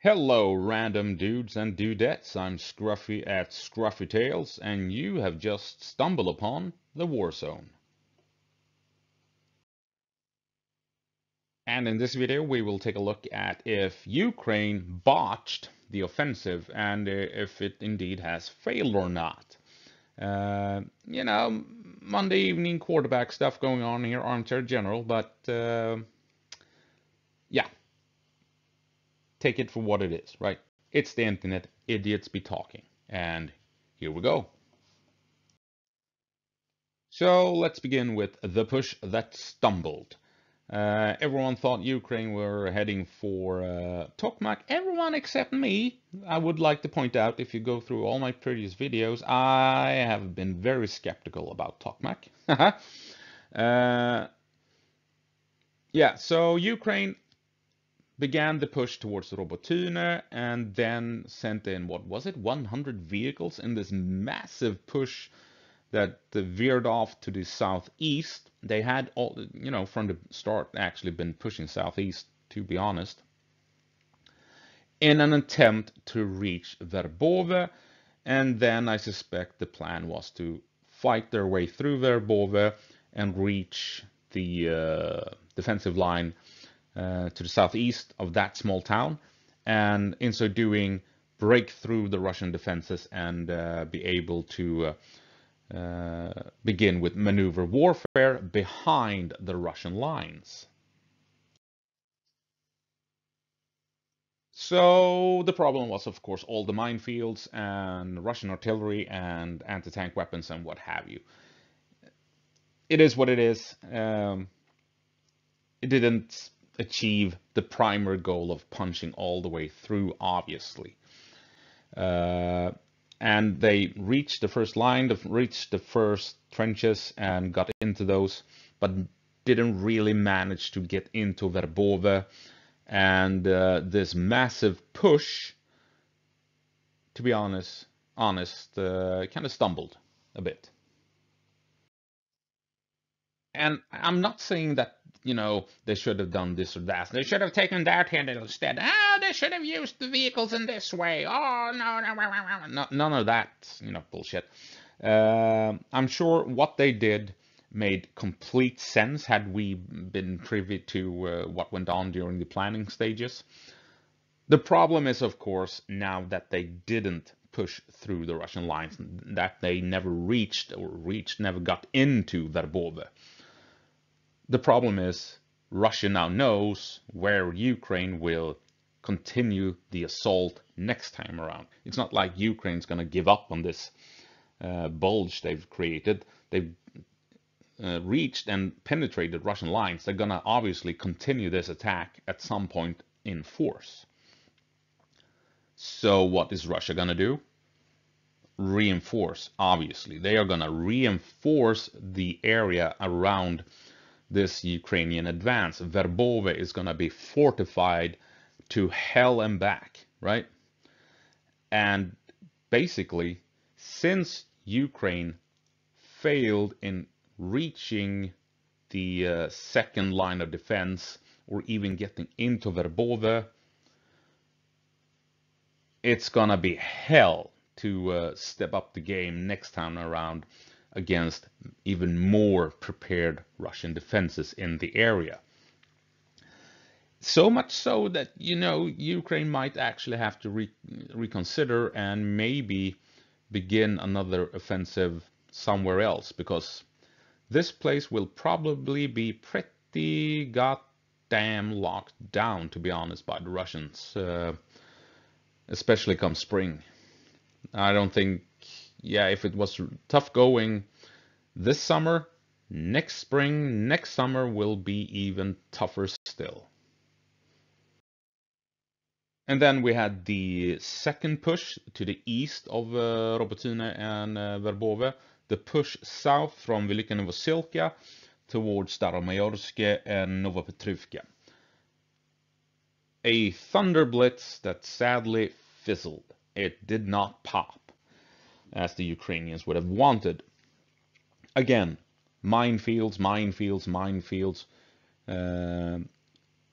Hello, random dudes and dudettes. I'm Scruffy at Scruffy Tales, and you have just stumbled upon the War Zone. And in this video, we will take a look at if Ukraine botched the offensive and if it indeed has failed or not. Monday evening quarterback stuff going on here, armchair general, but yeah, take it for what it is, right? It's the internet, idiots be talking. And here we go. So let's begin with the push that stumbled. Everyone thought Ukraine were heading for Tokmak. Everyone except me. I would like to point out, if you go through all my previous videos, I have been very skeptical about Tokmak. Yeah, so Ukraine began the push towards Robotyne and then sent in, what was it, 100 vehicles in this massive push that veered off to the southeast. They had all, from the start actually been pushing southeast, to be honest, in an attempt to reach Verbove. And then I suspect the plan was to fight their way through Verbove and reach the defensive line to the southeast of that small town. And in so doing, break through the Russian defenses and be able to begin with maneuver warfare behind the Russian lines. So the problem was, of course, all the minefields and Russian artillery and anti-tank weapons and what have you. It is what it is. It didn't achieve the primary goal of punching all the way through, obviously. And they reached the first line, reached the first trenches and got into those, but didn't really manage to get into Verbove. And this massive push, to be honest, kind of stumbled a bit. And I'm not saying that, they should have done this or that. They should have taken that handle instead. They should have used the vehicles in this way. Oh, no, none of that, bullshit. I'm sure what they did made complete sense had we been privy to what went on during the planning stages. The problem is, of course, now that they didn't push through the Russian lines, that they never never got into Verbove. The problem is Russia now knows where Ukraine will continue the assault next time around. It's not like Ukraine's going to give up on this bulge they've created. They've reached and penetrated Russian lines. They're going to obviously continue this attack at some point in force. So what is Russia going to do? Reinforce, obviously. They are going to reinforce the area around this Ukrainian advance. Verbove is going to be fortified to hell and back, right? And basically, since Ukraine failed in reaching the second line of defense or even getting into Verbove, it's going to be hell to step up the game next time around against even more prepared Russian defenses in the area. So much so that, Ukraine might actually have to reconsider and maybe begin another offensive somewhere else, because this place will probably be pretty goddamn locked down, to be honest, by the Russians, especially come spring. I don't think, if it was tough going this summer, next spring, next summer will be even tougher still. And then we had the second push to the east of Robotyne and Verbove, the push south from Velika Novosilka towards Staromayorsk and Novopetrivka. A thunder blitz that sadly fizzled. It did not pop, as the Ukrainians would have wanted. Again, minefields, minefields, minefields.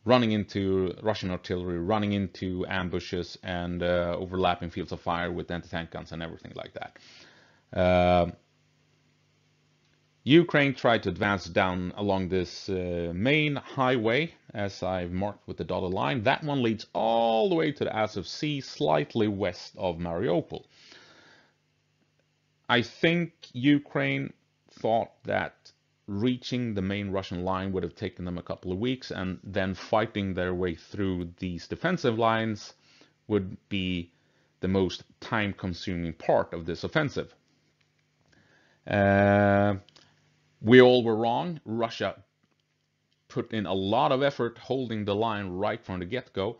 running into Russian artillery, running into ambushes and overlapping fields of fire with anti-tank guns and everything like that. Ukraine tried to advance down along this main highway, as I've marked with the dotted line. That one leads all the way to the Azov Sea, slightly west of Mariupol. I think Ukraine thought that reaching the main Russian line would have taken them a couple of weeks, and then fighting their way through these defensive lines would be the most time-consuming part of this offensive. We all were wrong. Russia put in a lot of effort holding the line right from the get-go,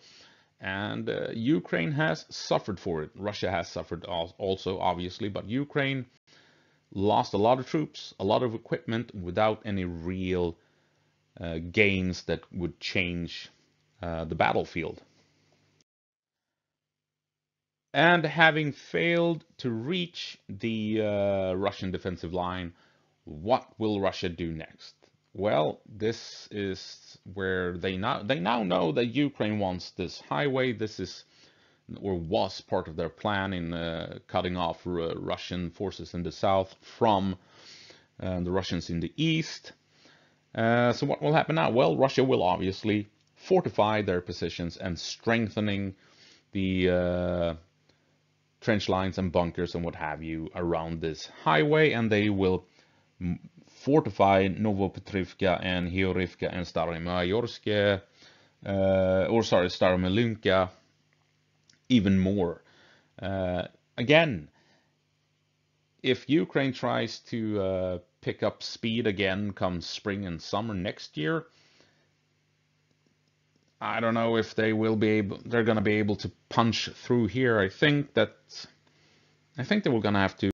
and Ukraine has suffered for it. Russia has suffered also, obviously, but Ukraine lost a lot of troops, a lot of equipment without any real gains that would change the battlefield. And having failed to reach the Russian defensive line, what will Russia do next? Well, this is where they now know that Ukraine wants this highway. This is or was part of their plan in cutting off Russian forces in the south from the Russians in the east. So what will happen now? Well, Russia will obviously fortify their positions and strengthening the trench lines and bunkers and what have you around this highway, and they will fortify Novopetrivka and Georgivka and Staromayorsk, Staromilynka even more. Again, if Ukraine tries to pick up speed again come spring and summer next year, I don't know if they're going to be able to punch through here. I think they were going to have to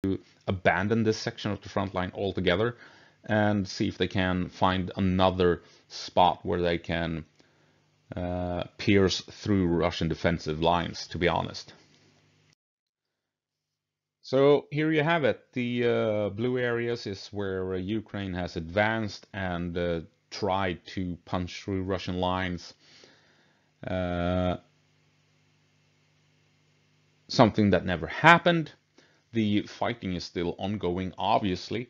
abandon this section of the front line altogether and see if they can find another spot where they can pierce through Russian defensive lines, to be honest. So here you have it. The blue areas is where Ukraine has advanced and tried to punch through Russian lines. Something that never happened. The fighting is still ongoing, obviously,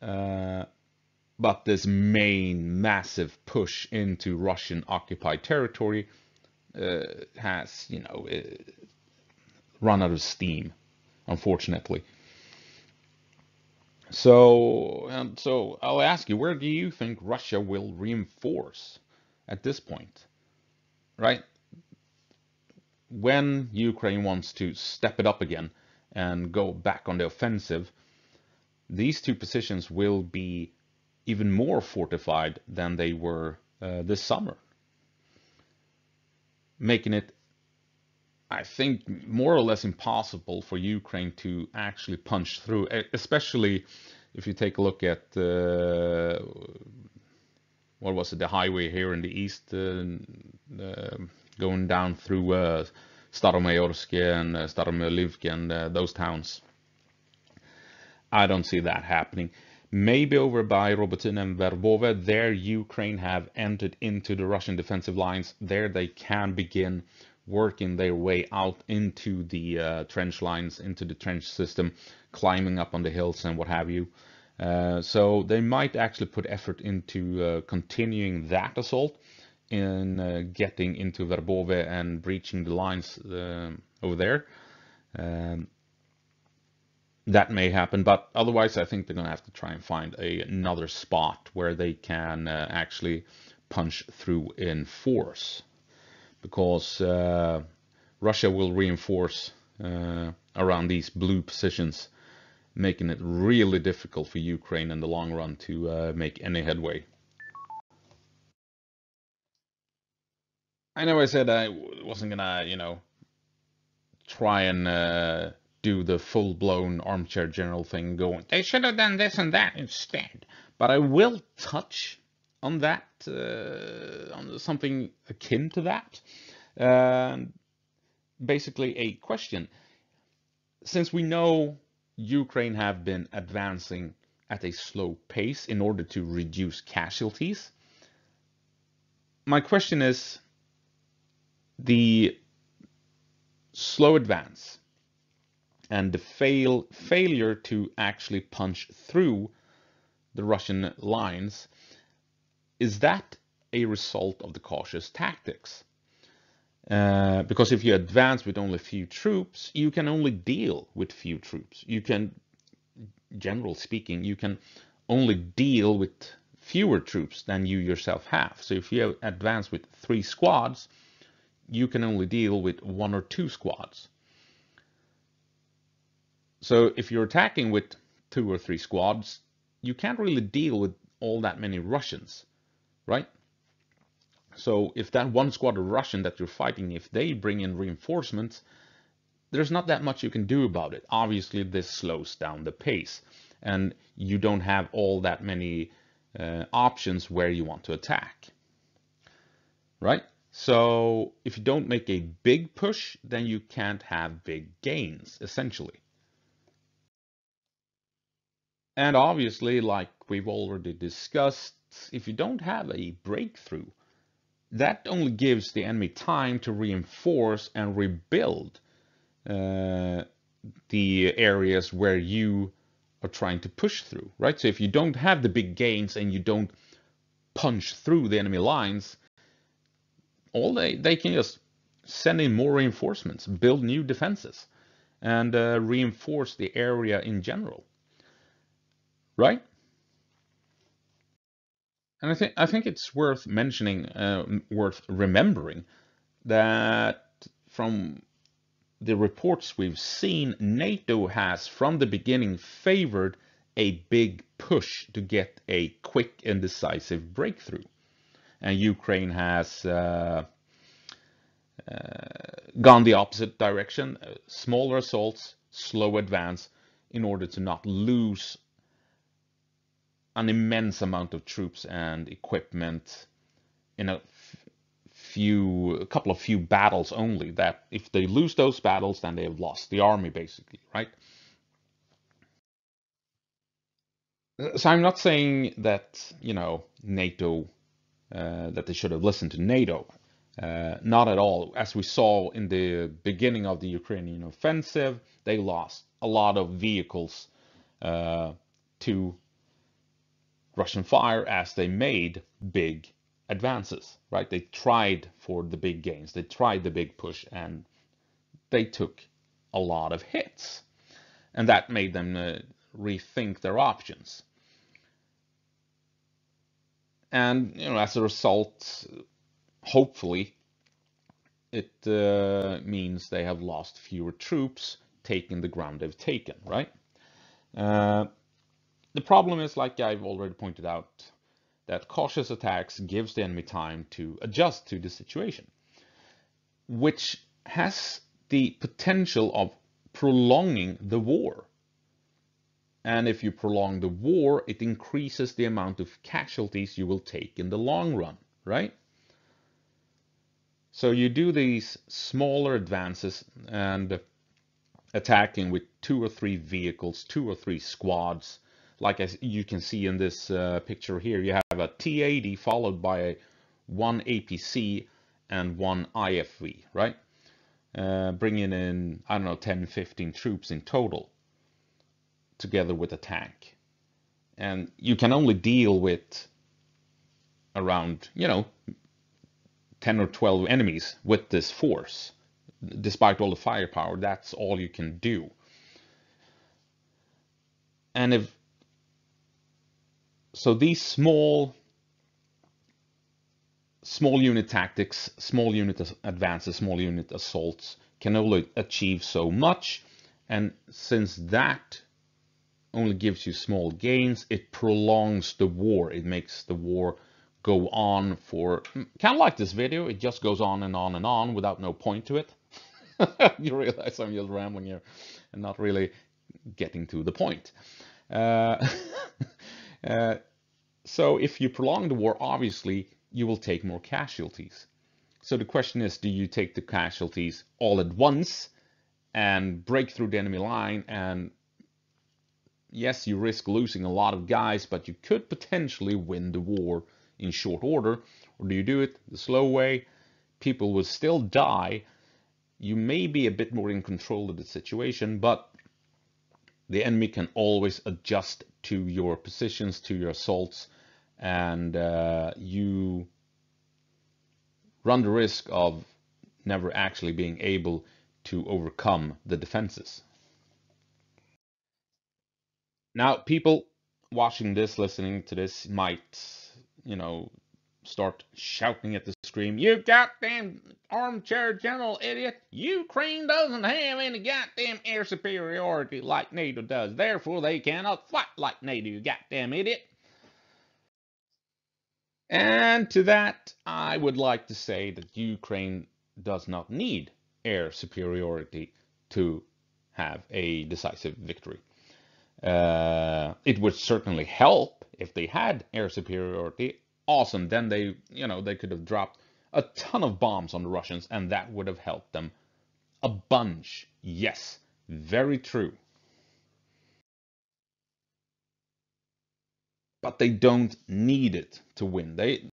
but this main massive push into Russian occupied territory has, run out of steam, unfortunately. So I'll ask you, where do you think Russia will reinforce at this point? Right? When Ukraine wants to step it up again and go back on the offensive, these two positions will be even more fortified than they were this summer, making it, I think, more or less impossible for Ukraine to actually punch through, especially if you take a look at what was it, the highway here in the east, going down through Staromayorsk and Staromilivka and those towns. I don't see that happening. Maybe over by Robotyne and Verbove, there Ukraine have entered into the Russian defensive lines. There they can begin working their way out into the trench lines, into the trench system, climbing up on the hills and what have you. So they might actually put effort into continuing that assault in getting into Verbove and breaching the lines over there. That may happen, but otherwise I think they're going to have to try and find another spot where they can actually punch through in force, because Russia will reinforce around these blue positions, making it really difficult for Ukraine in the long run to make any headway. I know I said I wasn't gonna, try and do the full-blown armchair general thing going, they should have done this and that instead. But I will touch on that, on something akin to that. Basically a question. Since we know Ukraine have been advancing at a slow pace in order to reduce casualties, my question is, the slow advance and the failure to actually punch through the Russian lines, is that a result of the cautious tactics? Because if you advance with only few troops, you can only deal with few troops. You can, generally speaking, you can only deal with fewer troops than you yourself have. So if you advance with 3 squads, you can only deal with 1 or 2 squads. So if you're attacking with 2 or 3 squads, you can't really deal with all that many Russians, right? So if that 1 squad of Russian that you're fighting, if they bring in reinforcements, there's not that much you can do about it. Obviously, this slows down the pace, and you don't have all that many options where you want to attack, right? So if you don't make a big push, then you can't have big gains, essentially. And obviously, like we've already discussed, if you don't have a breakthrough, that only gives the enemy time to reinforce and rebuild the areas where you are trying to push through, right? So if you don't have the big gains and you don't punch through the enemy lines, all they can just send in more reinforcements, build new defenses, and reinforce the area in general, right? And I think it's worth mentioning, worth remembering that from the reports we've seen, NATO has from the beginning favored a big push to get a quick and decisive breakthrough. And Ukraine has gone the opposite direction, smaller assaults, slow advance, in order to not lose an immense amount of troops and equipment in a couple of few battles only, that if they lose those battles, then they have lost the army, basically, right? So I'm not saying that, NATO, that they should have listened to NATO. Not at all. As we saw in the beginning of the Ukrainian offensive, they lost a lot of vehicles to Russian fire as they made big advances, right? They tried for the big gains, they tried the big push, and they took a lot of hits. And that made them rethink their options. And, as a result, hopefully, it means they have lost fewer troops taking the ground they've taken, right? The problem is, like I've already pointed out, that cautious attacks gives the enemy time to adjust to the situation, which has the potential of prolonging the war. And if you prolong the war, it increases the amount of casualties you will take in the long run, right? So you do these smaller advances and attacking with 2 or 3 vehicles, 2 or 3 squads. Like you can see in this picture here, you have a T-80 followed by 1 APC and 1 IFV, right? Bringing in, I don't know, 10, 15 troops in total, together with a tank. And you can only deal with around, 10 or 12 enemies with this force. Despite all the firepower, that's all you can do. And so these small unit tactics, small unit advances, small unit assaults can only achieve so much. And since that only gives you small gains, it prolongs the war. It makes the war go on for, kind of like this video, it just goes on and on and on without no point to it. You realize I'm just rambling here and not really getting to the point. So if you prolong the war, obviously you will take more casualties. So the question is, do you take the casualties all at once and break through the enemy line? And yes, you risk losing a lot of guys, but you could potentially win the war in short order, or do you do it the slow way? People will still die. You may be a bit more in control of the situation, but the enemy can always adjust to your positions, to your assaults, and you run the risk of never actually being able to overcome the defenses. Now, people watching this, listening to this, might, start shouting at the screen, "You goddamn armchair general idiot! Ukraine doesn't have any goddamn air superiority like NATO does. Therefore, they cannot fight like NATO, you goddamn idiot." And to that, I would like to say that Ukraine does not need air superiority to have a decisive victory. It would certainly help if they had air superiority. Awesome. Then they could have dropped a ton of bombs on the Russians, and that would have helped them a bunch. Yes, very true. But they don't need it to win.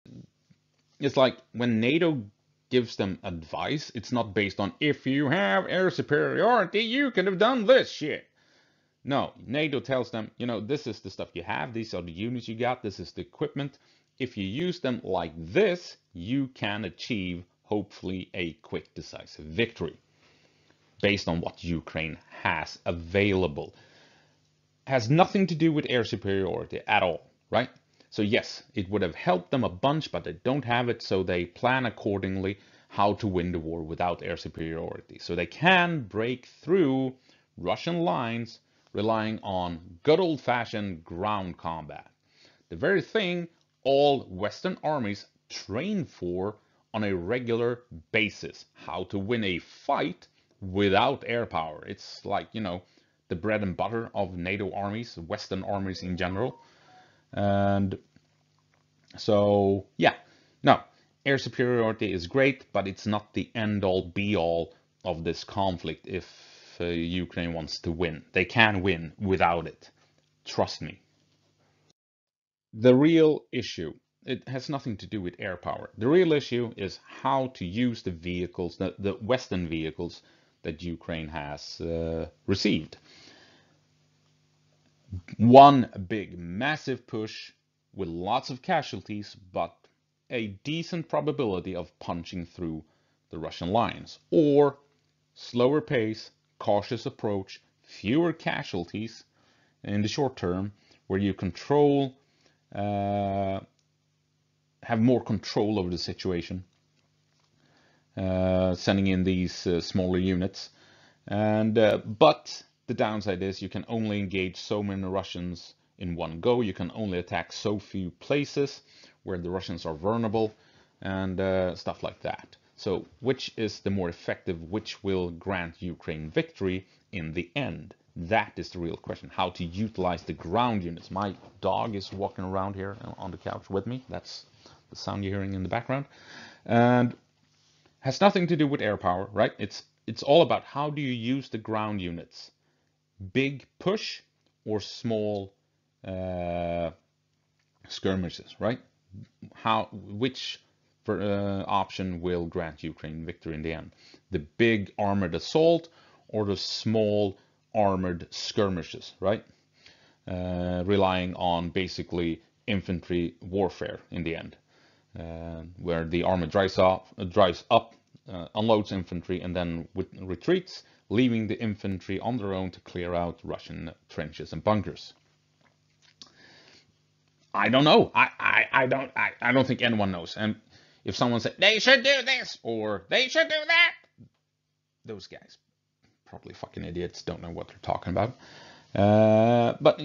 It's like when NATO gives them advice, it's not based on if you have air superiority, you could have done this shit. No, NATO tells them, this is the stuff you have, these are the units you got, this is the equipment. If you use them like this, you can achieve, hopefully, a quick, decisive victory based on what Ukraine has available. Has nothing to do with air superiority at all, right? So yes, it would have helped them a bunch, but they don't have it, so they plan accordingly how to win the war without air superiority. So they can break through Russian lines relying on good old-fashioned ground combat. The very thing all Western armies train for on a regular basis. How to win a fight without air power. It's like, the bread and butter of NATO armies, Western armies in general. And so, yeah, no, air superiority is great, but it's not the end-all, be-all of this conflict if Ukraine wants to win. They can win without it. Trust me. The real issue, it has nothing to do with air power. The real issue is how to use the vehicles, the Western vehicles that Ukraine has received. One big, massive push with lots of casualties, but a decent probability of punching through the Russian lines. Or slower pace, cautious approach, fewer casualties in the short term, where you have more control over the situation, sending in these smaller units. But the downside is you can only engage so many Russians in one go. You can only attack so few places where the Russians are vulnerable, and stuff like that. So which is the more effective, which will grant Ukraine victory in the end? That is the real question. How to utilize the ground units. My dog is walking around here on the couch with me. That's the sound you're hearing in the background. And has nothing to do with air power, right? It's all about how do you use the ground units. Big push or small skirmishes, right? Which option will grant Ukraine victory in the end? The big armored assault or the small armored skirmishes, right? Relying on basically infantry warfare in the end, where the army dries up, unloads infantry, and then retreats, leaving the infantry on their own to clear out Russian trenches and bunkers. I don't know. I don't think anyone knows. And if someone said they should do this or they should do that, those guys probably fucking idiots, don't know what they're talking about. But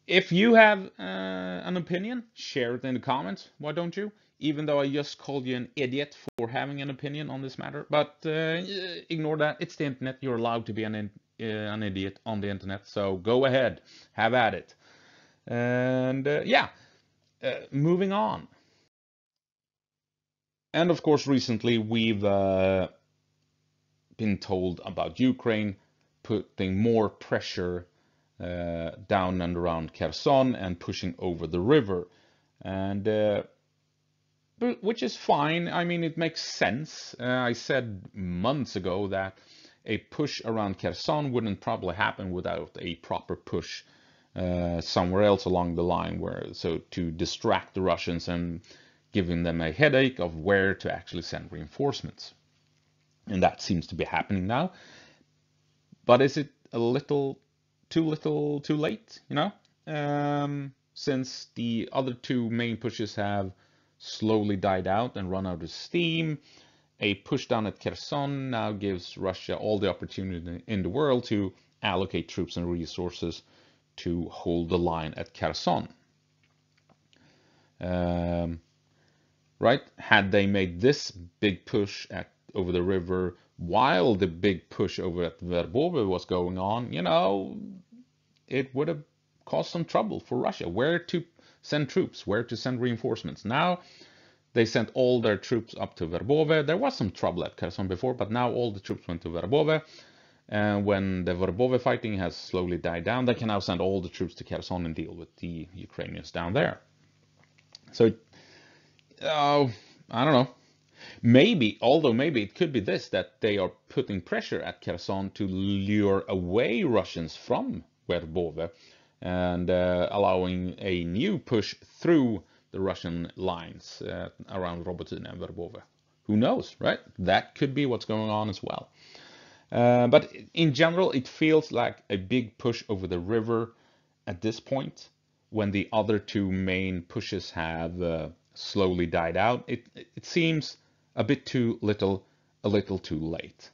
if you have an opinion, share it in the comments. Why don't you? Even though I just called you an idiot for having an opinion on this matter. But ignore that. It's the internet. You're allowed to be an idiot on the internet. So go ahead. Have at it. And moving on. And of course, recently we've been told about Ukraine putting more pressure down and around Kherson and pushing over the river. and which is fine. I mean, it makes sense. I said months ago that a push around Kherson wouldn't probably happen without a proper push somewhere else along the line, so to distract the Russians and giving them a headache of where to actually send reinforcements. And that seems to be happening now. But is it a little too late, since the other two main pushes have slowly died out and run out of steam? A push down at Kherson now gives Russia all the opportunity in the world to allocate troops and resources to hold the line at Kherson. Right? Had they made this big push over the river while the big push over at Verbove was going on, it would have caused some trouble for Russia. Where to send troops, where to send reinforcements. Now they sent all their troops up to Verbove. There was some trouble at Kherson before, but now all the troops went to Verbove. And when the Verbove fighting has slowly died down, they can now send all the troops to Kherson and deal with the Ukrainians down there. So, I don't know. Maybe it could be this, that they are putting pressure at Kherson to lure away Russians from Verbove and allowing a new push through the Russian lines around Robotyne and Verbove. Who knows, right? That could be what's going on as well. But in general, it feels like a big push over the river at this point, when the other two main pushes have slowly died out. It seems a bit too little, a little too late,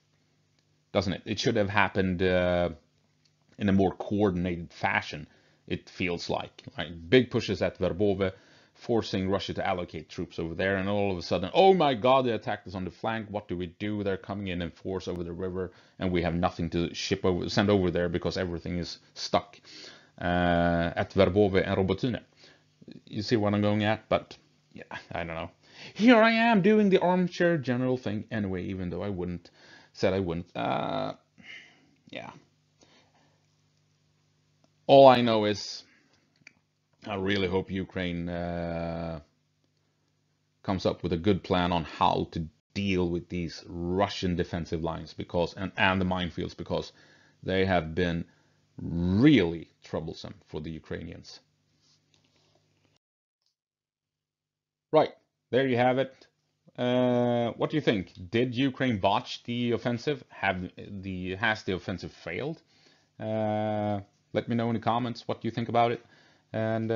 doesn't it? It should have happened in a more coordinated fashion, it feels like. Right? Big pushes at Verbove, forcing Russia to allocate troops over there, and all of a sudden, oh my God, they attacked us on the flank. What do we do? They're coming in force over the river, and we have nothing to send over there because everything is stuck at Verbove and Robotyne. You see what I'm going at? But yeah, I don't know. Here I am doing the armchair general thing anyway, even though I said I wouldn't. Yeah. All I know is I really hope Ukraine comes up with a good plan on how to deal with these Russian defensive lines and the minefields, because they have been really troublesome for the Ukrainians. Right, there you have it. What do you think? Did Ukraine botch the offensive? Has the offensive failed? Let me know in the comments what you think about it. And